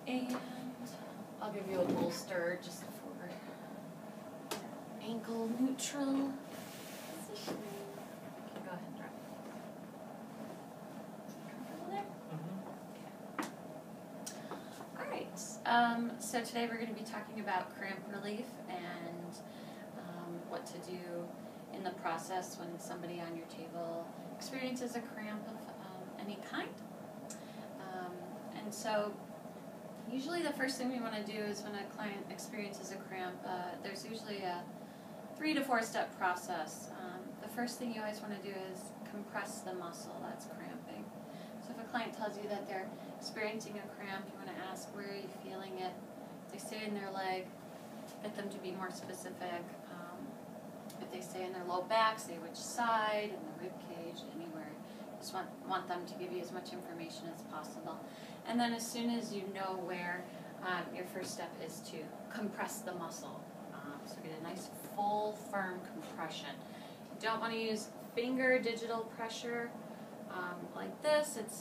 And I'll give you a bolster just for ankle neutral position. Okay, go ahead and drop. Comfortable there? Okay. Alright, so today we're going to be talking about cramp relief and what to do in the process when somebody on your table experiences a cramp of any kind. And so usually the first thing we want to do is when a client experiences a cramp, there's usually a 3 to 4 step process. The first thing you always want to do is compress the muscle that's cramping. So if a client tells you that they're experiencing a cramp, you want to ask, where are you feeling it? If they say in their leg, get them to be more specific. If they say in their low back, say which side, in the rib cage, anywhere. Just want them to give you as much information as possible. And then as soon as you know where, your first step is to compress the muscle. So get a nice full, firm compression. You don't want to use finger digital pressure like this. It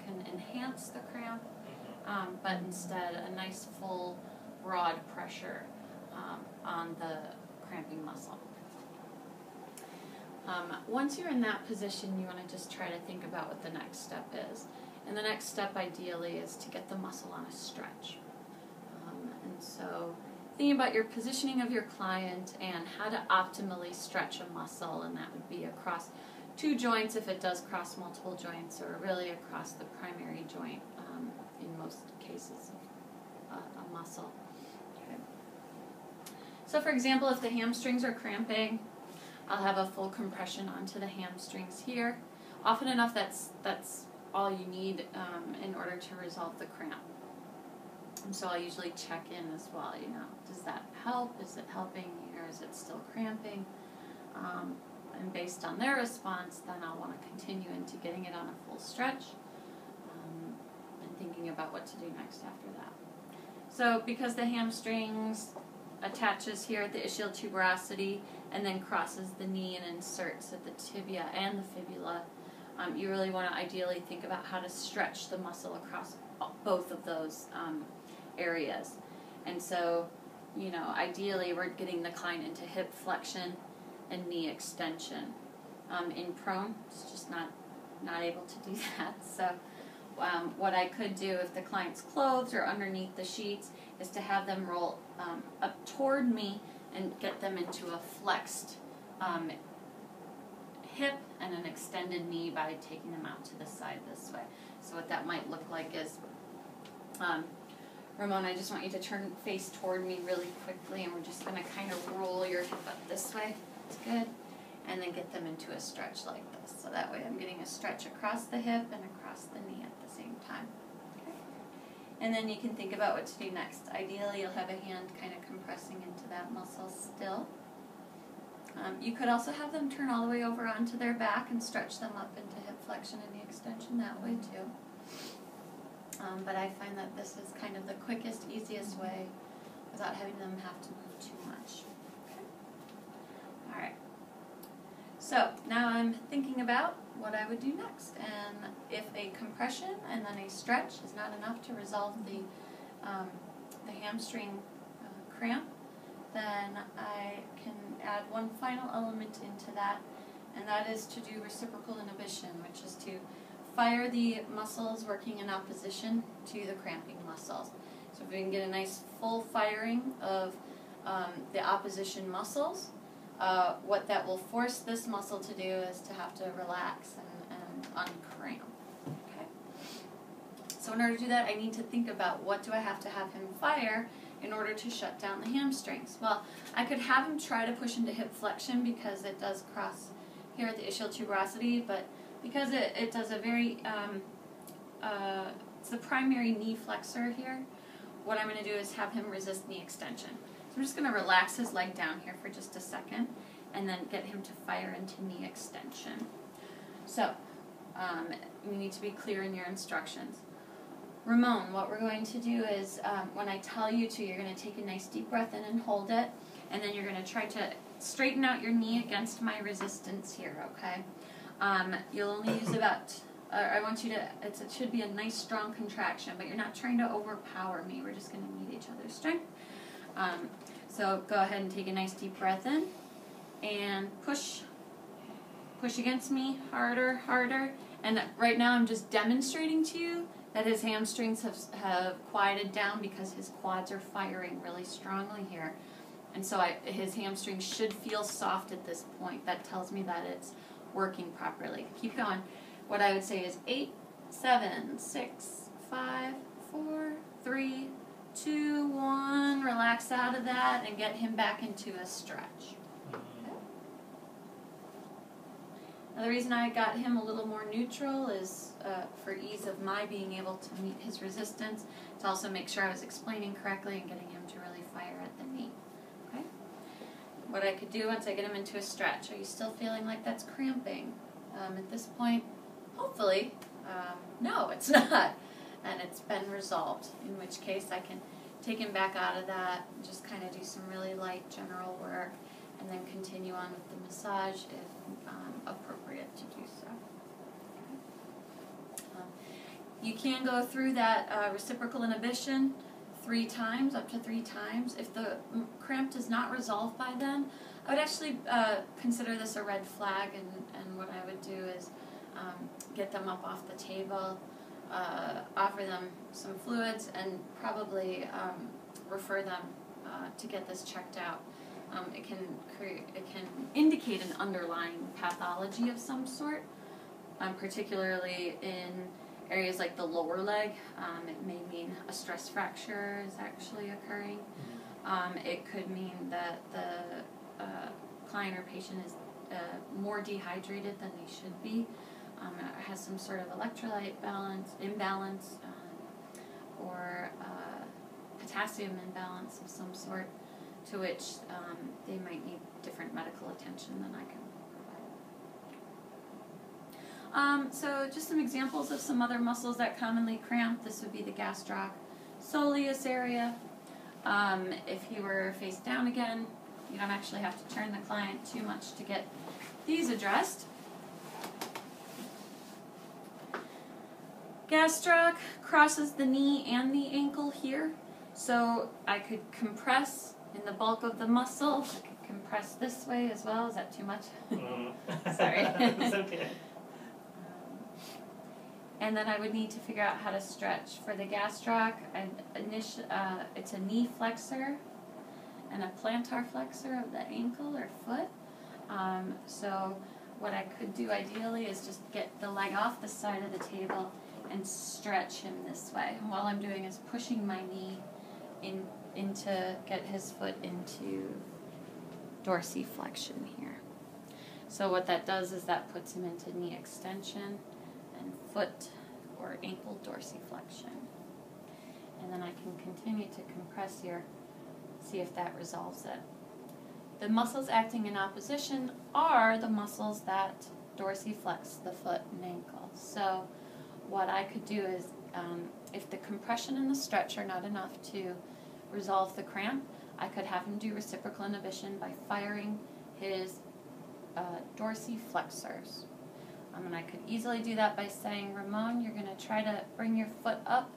can enhance the cramp, but instead a nice full, broad pressure on the cramping muscle. Once you're in that position, you want to just try to think about what the next step is. And the next step, ideally, is to get the muscle on a stretch. And so thinking about your positioning of your client and how to optimally stretch a muscle, and that would be across 2 joints if it does cross multiple joints, or really across the primary joint in most cases of a muscle. Okay. So for example, if the hamstrings are cramping, I'll have a full compression onto the hamstrings here. Often enough, that's all you need in order to resolve the cramp. And so I'll usually check in as well, does that help? Is it helping, or is it still cramping? And based on their response, then I'll want to continue into getting it on a full stretch and thinking about what to do next after that. So because the hamstrings attaches here at the ischial tuberosity and then crosses the knee and inserts at the tibia and the fibula, you really want to ideally think about how to stretch the muscle across both of those areas. And so, ideally we're getting the client into hip flexion and knee extension. In prone, it's just not able to do that. So what I could do if the client's clothes or underneath the sheets is to have them roll up toward me and get them into a flexed hip and an extended knee by taking them out to the side this way. So what that might look like is, Ramon, I just want you to face toward me really quickly, and we're just going to kind of roll your hip up this way. It's good. And then get them into a stretch like this. So that way I'm getting a stretch across the hip and across the knee at the same time. Okay. And then you can think about what to do next. Ideally, you'll have a hand kind of compressing into that muscle still. You could also have them turn all the way over onto their back and stretch them up into hip flexion and knee extension that way too. But I find that this is kind of the quickest, easiest way without having them have to move too much. Okay. All right. So now I'm thinking about what I would do next. And if a compression and then a stretch is not enough to resolve the hamstring cramp, then I can add one final element into that, and that is to do reciprocal inhibition, which is to fire the muscles working in opposition to the cramping muscles. So if we can get a nice full firing of the opposition muscles, what that will force this muscle to do is to have to relax and uncramp. Okay? So in order to do that, I need to think about what do I have to have him fire in order to shut down the hamstrings. Well, I could have him try to push into hip flexion because it does cross here at the ischial tuberosity, but because it does a very, it's the primary knee flexor here, what I'm going to do is have him resist knee extension. So I'm just going to relax his leg down here for just a second and then get him to fire into knee extension. So you need to be clear in your instructions. Ramon, what we're going to do is when I tell you to, you're going to take a nice deep breath in and hold it, and then you're going to try to straighten out your knee against my resistance here, okay? You'll only use about I want you to, it should be a nice strong contraction, but you're not trying to overpower me. We're just going to meet each other's strength. So go ahead and take a nice deep breath in and push. Push against me, harder, harder. And right now I'm just demonstrating to you that his hamstrings have quieted down because his quads are firing really strongly here. And so his hamstrings should feel soft at this point. That tells me that it's working properly. Keep going. What I would say is 8, 7, 6, 5, 4, 3, 2, 1. Relax out of that and get him back into a stretch. Now, the reason I got him a little more neutral is for ease of my being able to meet his resistance, to also make sure I was explaining correctly and getting him to really fire at the knee. Okay? What I could do once I get him into a stretch, are you still feeling like that's cramping? At this point, hopefully, no, it's not. And it's been resolved, in which case I can take him back out of that and just kind of do some really light general work and then continue on with the massage if appropriate to do so. Okay. You can go through that reciprocal inhibition 3 times, up to 3 times. If the cramp does not resolve by then, I would actually consider this a red flag, and what I would do is get them up off the table, offer them some fluids, and probably refer them to get this checked out. It can indicate an underlying pathology of some sort, particularly in areas like the lower leg. It may mean a stress fracture is actually occurring. It could mean that the client or patient is more dehydrated than they should be, has some sort of electrolyte imbalance, or potassium imbalance of some sort, to which they might need different medical attention than I can provide. So just some examples of some other muscles that commonly cramp. This would be the Gastroc Soleus area. If he were face down again, you don't actually have to turn the client too much to get these addressed. Gastroc crosses the knee and the ankle here, so I could compress in the bulk of the muscle. I could compress this way as well. Is that too much? Sorry. It's okay. And then I would need to figure out how to stretch. For the gastroc, it's a knee flexor and a plantar flexor of the ankle or foot. So what I could do ideally is just get the leg off the side of the table and stretch him this way. And all I'm doing is pushing my knee in to get his foot into dorsiflexion here. So what that does is that puts him into knee extension and foot or ankle dorsiflexion. And then I can continue to compress here, see if that resolves it. The muscles acting in opposition are the muscles that dorsiflex the foot and ankle. So what I could do is, if the compression and the stretch are not enough to resolve the cramp, I could have him do reciprocal inhibition by firing his dorsiflexors. And I could easily do that by saying, Ramon, you're going to try to bring your foot up,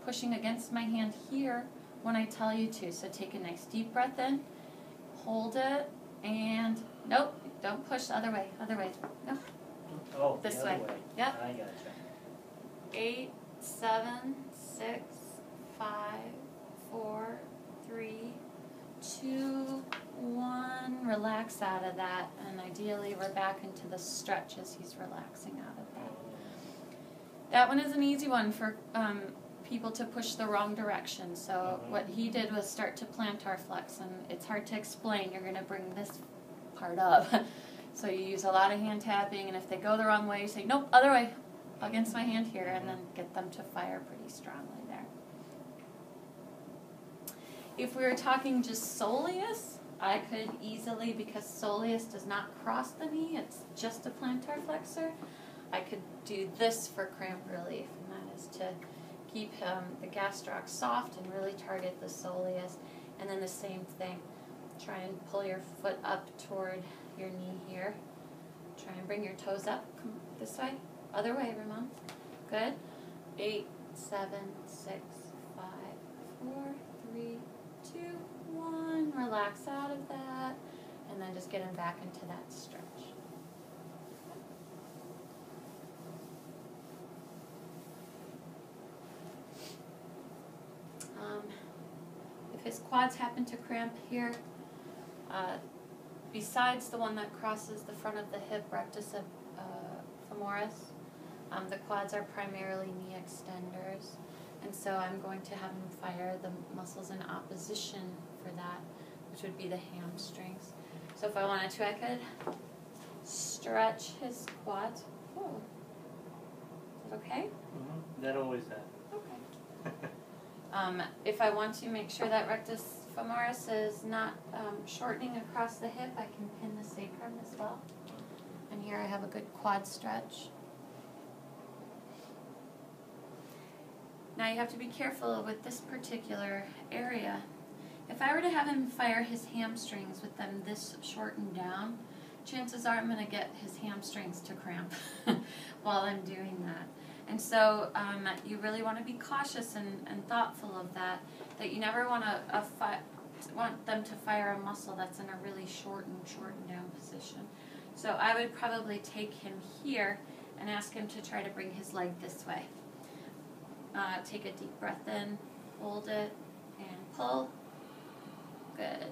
pushing against my hand here when I tell you to. So take a nice deep breath in, hold it, and nope, don't push the other way, nope. Oh, this the way. other way. Yep. I gotcha. 8, 7, 6, 5, 4, 3, 2, 1. Relax out of that, and ideally we're back into the stretch as he's relaxing out of that. That one is an easy one for people to push the wrong direction. So what he did was start to plantar flex, and it's hard to explain. You're going to bring this part up. So you use a lot of hand tapping, and if they go the wrong way, you say, nope, other way, against my hand here, and then get them to fire pretty strongly there. If we were talking just soleus, I could easily, because soleus does not cross the knee, it's just a plantar flexor, I could do this for cramp relief, and that is to keep the gastroc soft and really target the soleus. And then the same thing, try and pull your foot up toward your knee here. Try and bring your toes up, come this way, Other way, Ramon. Good. 8, 7, 6, 5, 4, 3, 2, 1. Relax out of that. And then just get him back into that stretch. If his quads happen to cramp here, besides the one that crosses the front of the hip, rectus femoris, the quads are primarily knee extenders. And so I'm going to have him fire the muscles in opposition for that, which would be the hamstrings. So if I wanted to, I could stretch his quads. Oh. Is that okay? Mm-hmm. That always happens. Okay. If I want to make sure that rectus femoris is not shortening across the hip, I can pin the sacrum as well. And here I have a good quad stretch. Now you have to be careful with this particular area. If I were to have him fire his hamstrings with them this shortened down, chances are I'm going to get his hamstrings to cramp while I'm doing that. And so you really want to be cautious and thoughtful of that you never want them to fire a muscle that's in a really shortened down position. So I would probably take him here and ask him to try to bring his leg this way. Take a deep breath in, hold it, and pull. Good.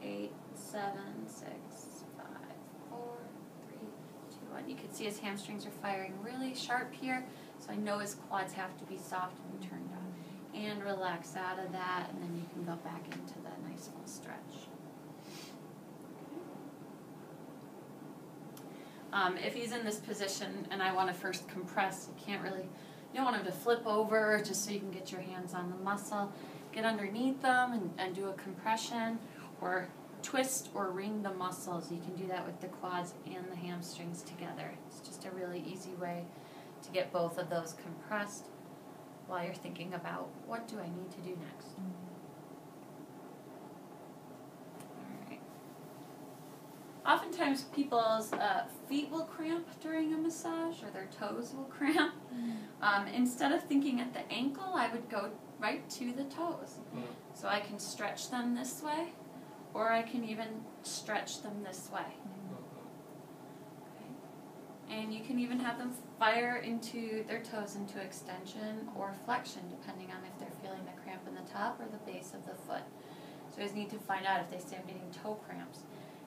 8, 7, 6, 5, 4, 3, 2, 1. You can see his hamstrings are firing really sharp here, so I know his quads have to be soft and turned on. And relax out of that, and then you can go back into that nice full stretch. If he's in this position and I want to first compress, you don't want him to flip over just so you can get your hands on the muscle. Get underneath them and do a compression, or twist or ring the muscles. You can do that with the quads and the hamstrings together. It's just a really easy way to get both of those compressed while you're thinking about what do I need to do next. All right. Oftentimes people's feet will cramp during a massage, or their toes will cramp. Instead of thinking at the ankle, I would go right to the toes. So I can stretch them this way, or I can even stretch them this way. Okay. And you can even have them fire into their toes into extension or flexion, depending on if they're feeling the cramp in the top or the base of the foot. So I just need to find out if they say I'm getting toe cramps.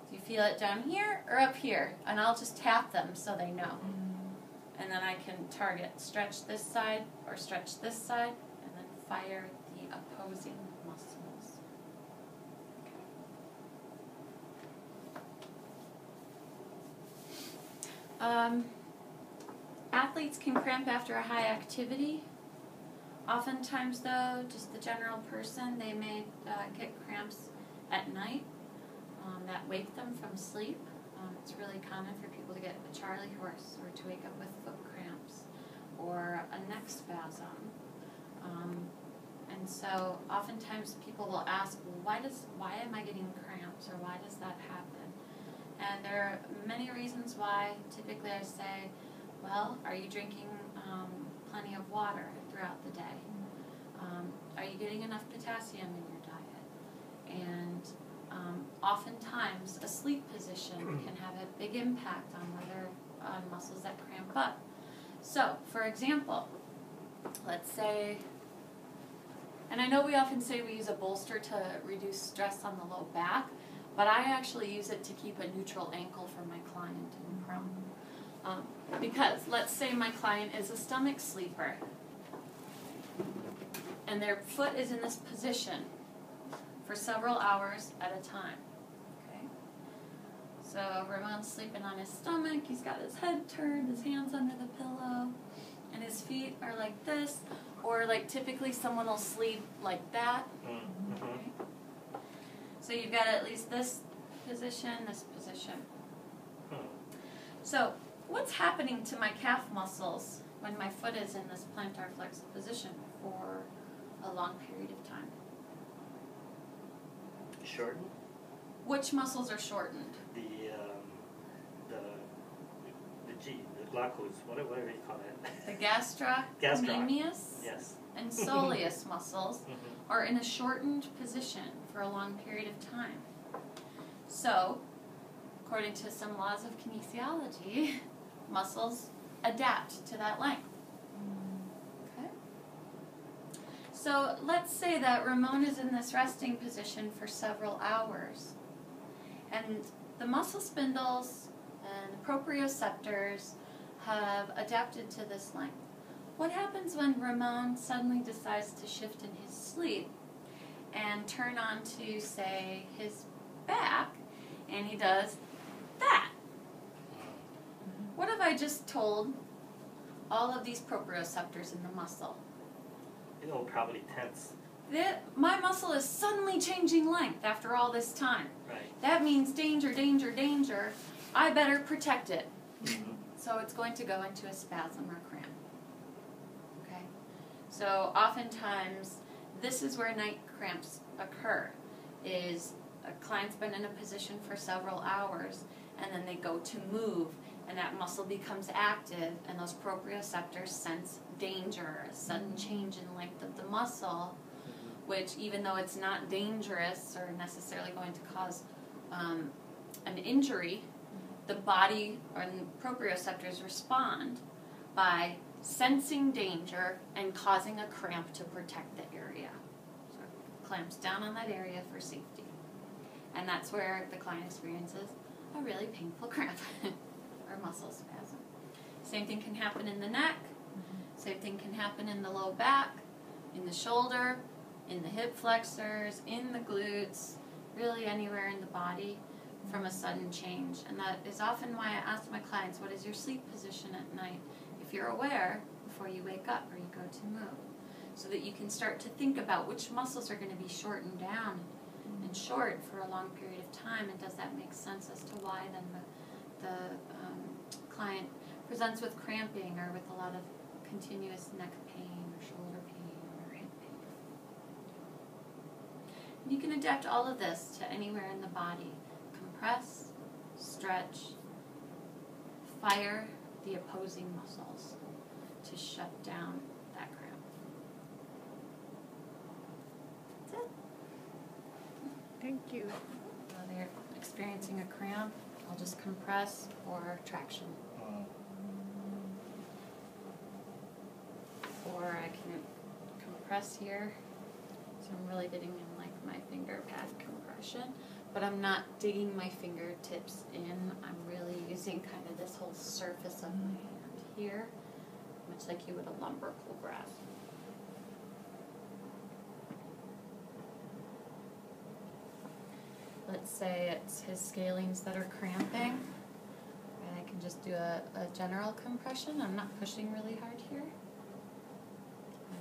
Do you feel it down here or up here? And I'll just tap them so they know. And then I can target, stretch this side or stretch this side, and then fire the opposing muscles. Okay. Athletes can cramp after a high activity. Oftentimes, though, just the general person, they may get cramps at night that wake them from sleep. It's really common for people to get a Charlie horse or to wake up with foot cramps or a neck spasm. And so oftentimes people will ask, well, why am I getting cramps, or why does that happen? And there are many reasons why. Typically I say, well, are you drinking plenty of water throughout the day? Are you getting enough potassium in your diet? And oftentimes a sleep position can have a big impact on muscles that cramp up. So, for example, let's say, and I know we often say we use a bolster to reduce stress on the low back, but I actually use it to keep a neutral ankle for my client in prone. Because let's say my client is a stomach sleeper, and their foot is in this position for several hours at a time. Okay? So Ramon's sleeping on his stomach, he's got his head turned, his hands under the pillow, and his feet are like this, or like typically someone will sleep like that. Okay? So you've got at least this position, this position. So what's happening to my calf muscles when my foot is in this plantar flexed position for a long period of time? Shortened? Which muscles are shortened? The the G, the glucose, whatever you call it. The Gastroc Soleus Yes. and Soleus muscles are in a shortened position for a long period of time. So, according to some laws of kinesiology, muscles adapt to that length. Okay? So let's say that Ramon is in this resting position for several hours, and the muscle spindles and proprioceptors have adapted to this length. What happens when Ramon suddenly decides to shift in his sleep and turn on to, say, his back, and he does that? What have I just told all of these proprioceptors in the muscle? It'll probably tense. My muscle is suddenly changing length after all this time. Right. That means danger, danger, danger. I better protect it. So it's going to go into a spasm or cramp. Okay? So oftentimes, this is where night cramps occur, is a client's been in a position for several hours, and then they go to move, and that muscle becomes active, and those proprioceptors sense danger, a sudden change in length of the muscle, which, even though it's not dangerous or necessarily going to cause an injury, the body and proprioceptors respond by sensing danger and causing a cramp to protect the area. So it clamps down on that area for safety. And that's where the client experiences a really painful cramp or muscle spasm. Same thing can happen in the neck. Same thing can happen in the low back, in the shoulder, in the hip flexors, in the glutes, really anywhere in the body from a sudden change. And that is often why I ask my clients, what is your sleep position at night, if you're aware before you wake up or you go to move, so that you can start to think about which muscles are going to be shortened down and short for a long period of time, and does that make sense as to why then the client presents with cramping or with a lot of continuous neck pain or shoulder pain or hip pain. You can adapt all of this to anywhere in the body. Compress, stretch, fire the opposing muscles to shut down that cramp. That's it. Thank you. Whether you're experiencing a cramp, I'll just compress or traction. Or I can compress here. So I'm really getting in like my finger pad compression, but I'm not digging my fingertips in. I'm really using kind of this whole surface of my hand here, much like you would a lumbrical grasp. Let's say it's his scalenes that are cramping, and I can just do a general compression. I'm not pushing really hard here.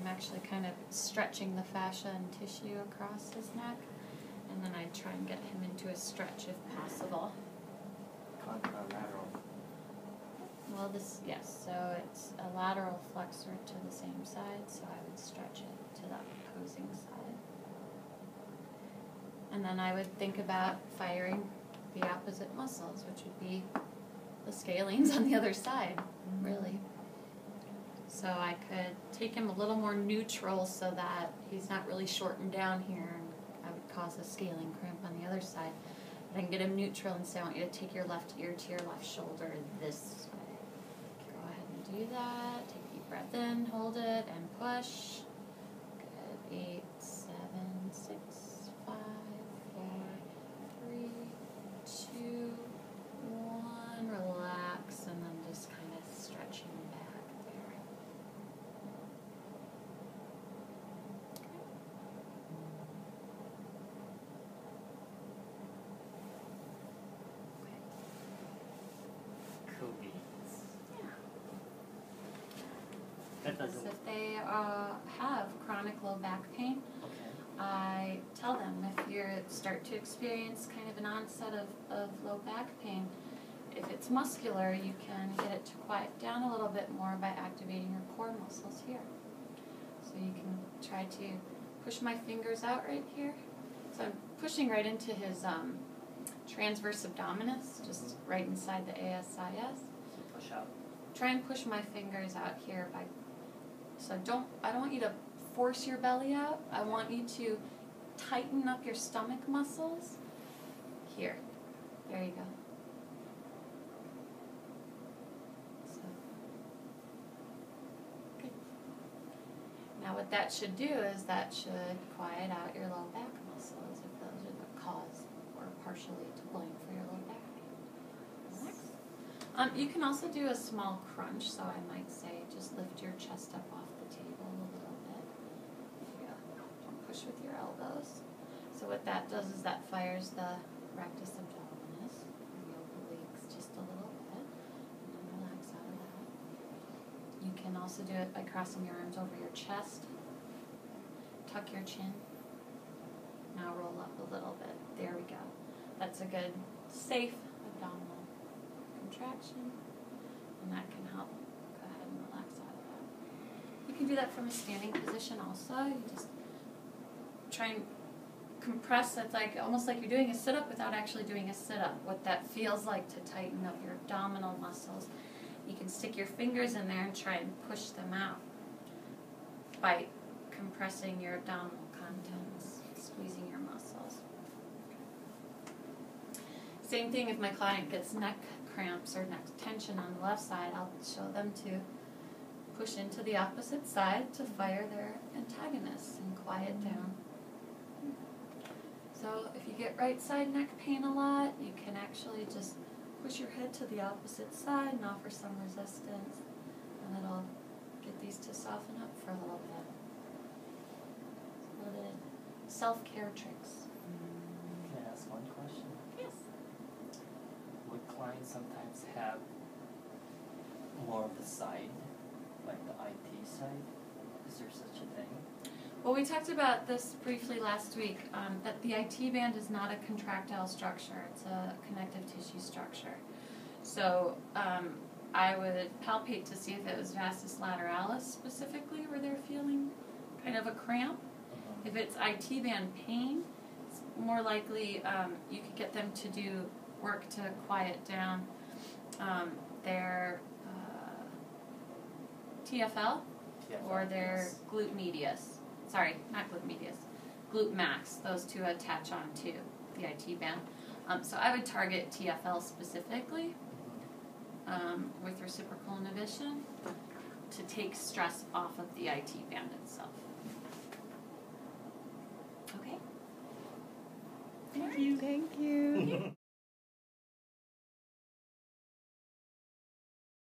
I'm actually kind of stretching the fascia and tissue across his neck, and then I try and get him into a stretch if possible. Contralateral. Well, yes, so it's a lateral flexor to the same side, so I would stretch it to that opposing side. And then I would think about firing the opposite muscles, which would be the scalenes on the other side, really. So I could take him a little more neutral so that he's not really shortened down here, and I would cause a scaling cramp on the other side. But I can get him neutral and say, I want you to take your left ear to your left shoulder this way. Go ahead and do that. Take a deep breath in, hold it, and push. Good. 8, 7, 6, 5, 4, 3, 2, 1. Relax, and then just kind of stretching back there. Cool beans. Yeah. That So doesn't. if they have chronic low back pain, Okay. I tell them if you start to experience kind of an onset of low back pain, if it's muscular, you can get it to quiet down a little bit more by activating your core muscles here. So you can try to push my fingers out right here. So I'm pushing right into his transverse abdominis, just right inside the ASIS. push out. Try and push my fingers out here by. So I don't want you to force your belly out. I want you to tighten up your stomach muscles. Here. There you go. So. Good. Now what that should do is that should quiet out your low back muscles if those are the cause or partially to blame for your low back pain. Relax. You can also do a small crunch, so I might say just lift your chest up off the table a little bit. There you go. Don't push with your elbows. So what that does is that fires the rectus abdominis, the obliques just a little bit, and then relax out of that. You can also do it by crossing your arms over your chest. Tuck your chin. Now roll up a little bit. There we go. That's a good, safe abdominal contraction, and that can help. Go ahead and relax out of that. You can do that from a standing position also. You just try and compress. That's like almost like you're doing a sit-up without actually doing a sit-up. What that feels like to tighten up your abdominal muscles. You can stick your fingers in there and try and push them out by compressing your abdominal contents, squeezing your muscles. Same thing if my client gets neck cramps or neck tension on the left side, I'll show them to push into the opposite side to fire their antagonists and quiet down. So if you get right side neck pain a lot, you can actually just push your head to the opposite side and offer some resistance, and it'll get these to soften up for a little bit. A little bit of self-care tricks. Can I ask one question? Yes. Would clients sometimes have more of the side, like the IT side? Is there such a thing? Well, we talked about this briefly last week, that the IT band is not a contractile structure, it's a connective tissue structure. So I would palpate to see if it was vastus lateralis specifically where they're feeling kind of a cramp. If it's IT band pain, it's more likely you could get them to do work to quiet down their TFL or their glute medius. Sorry, not glute medius, glute max. Those two attach on to the IT band. So I would target TFL specifically with reciprocal inhibition to take stress off of the IT band itself. Okay? Thank you. Thank you.